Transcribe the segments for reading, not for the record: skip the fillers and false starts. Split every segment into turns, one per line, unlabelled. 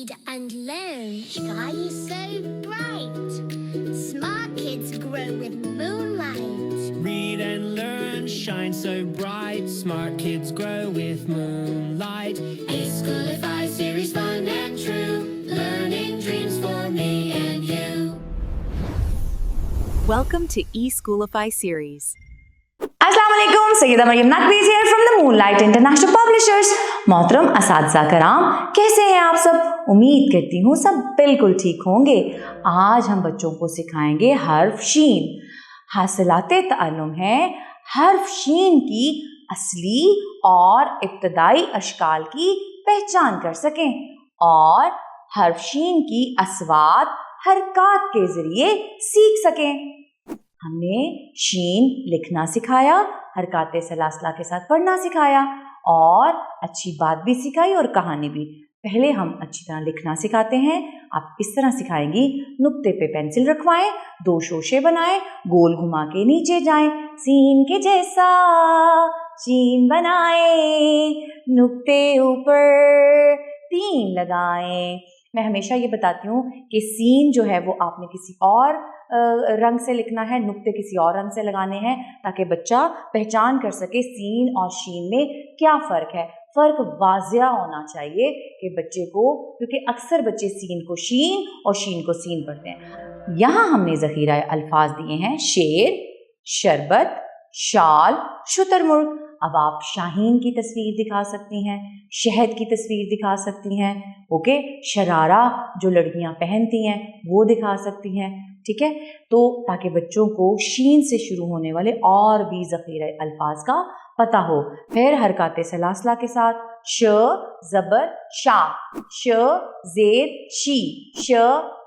read and learn. Sky is so bright. Smart kids grow with moonlight.
Read and learn, shine so bright. Smart kids grow with moonlight. eSchoolify series, fun and true. Learning dreams for me and you.
Welcome to eSchoolify series.
अस्सलामुअलैकुम, Syeda Maryam नकवीज़ here from the Moonlight International Publishers। मोहतरम असातिज़ा कराम, कैसे हैं आप सब? उम्मीद करती हूँ सब बिल्कुल ठीक होंगे। आज हम बच्चों को सिखाएंगे हर्फ शीन। हासिलाते ताल्लुम है हर्फ शीन की असली और इब्तदाई अशकाल की पहचान कर सकें और हर्फ शीन की अस्वात हरकात के ज़रिए सीख सकें। हमने शीन लिखना सिखाया, हरकाते सलासला के साथ पढ़ना सिखाया और अच्छी बात भी सिखाई और कहानी भी। पहले हम अच्छी तरह लिखना सिखाते हैं। आप इस तरह सिखाएंगी, नुक्ते पे पेंसिल रखवाएं, 2 शोशे बनाएं, गोल घुमा के नीचे जाएं, सीन के जैसा शीन बनाएं, नुक्ते ऊपर 3 लगाएं। मैं हमेशा ये बताती हूँ कि सीन जो है वो आपने किसी और रंग से लिखना है, नुक्ते किसी और रंग से लगाने हैं ताकि बच्चा पहचान कर सके सीन और शीन में क्या फ़र्क है। फ़र्क वाज़िया होना चाहिए कि बच्चे को, क्योंकि अक्सर बच्चे सीन को शीन और शीन को सीन पढ़ते हैं। यहाँ हमने ज़ख़ीरा अल्फाज दिए हैं शेर, शरबत, शाल, शुतुरमुर्ग। अब आप शाहीन की तस्वीर दिखा सकती हैं, शहद की तस्वीर दिखा सकती हैं, ओके, शरारा जो लड़कियां पहनती हैं वो दिखा सकती हैं, ठीक है। तो ताकि बच्चों को शीन से शुरू होने वाले और भी ज़ख़ीरा अल्फाज का पता हो। फिर हरकाते सलासला के साथ श ज़बर शा, श ज़ेर शी, श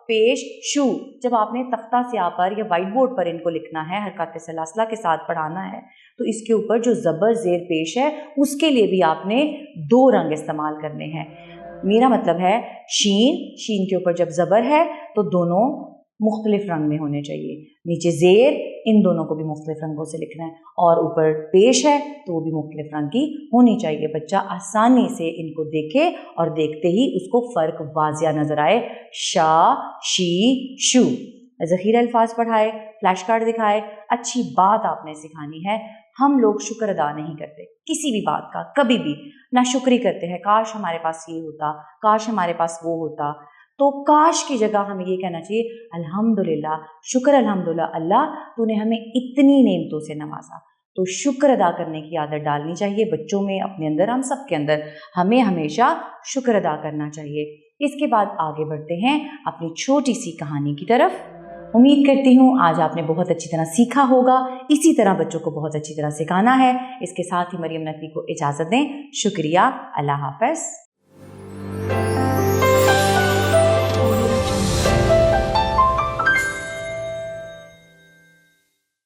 पेश शू। जब आपने तख्ता स्याह पर या वाइट बोर्ड पर इनको लिखना है, हरकाते सलासला के साथ पढ़ाना है, तो इसके ऊपर जो ज़बर ज़ेर पेश है उसके लिए भी आपने 2 रंग इस्तेमाल करने हैं। मेरा मतलब है शीन के ऊपर जब ज़बर है तो दोनों मुख्तलिफ रंग में होने चाहिए, नीचे ज़ेर, इन दोनों को भी मुख्तलिफ रंगों से लिखना है, और ऊपर पेश है तो वो भी मुख्तलिफ रंग की होनी चाहिए। बच्चा आसानी से इनको देखे और देखते ही उसको फ़र्क वाज़िया नज़र आए। शा, शी, शू। ज़ख़ीरा अल्फाज पढ़ाए, फ्लैश कार्ड दिखाए। अच्छी बात आपने सिखानी है। हम लोग शुक्र अदा नहीं करते किसी भी बात का, कभी भी ना शुक्री करते हैं, काश हमारे पास ये होता, काश हमारे पास वो होता। तो काश की जगह हमें ये कहना चाहिए अल्हम्दुलिल्लाह, शुक्र अल्हम्दुलिल्लाह अल्लाह तूने हमें इतनी नेमतों से नवाजा। तो शुक्र अदा करने की आदत डालनी चाहिए बच्चों में, अपने अंदर, हम सब के अंदर। हमें हमेशा शुक्र अदा करना चाहिए। इसके बाद आगे बढ़ते हैं अपनी छोटी सी कहानी की तरफ। उम्मीद करती हूँ आज आपने बहुत अच्छी तरह सीखा होगा। इसी तरह बच्चों को बहुत अच्छी तरह सिखाना है। इसके साथ ही मरियम नकवी को इजाज़त दें। शुक्रिया, अल्लाह हाफ़िज़।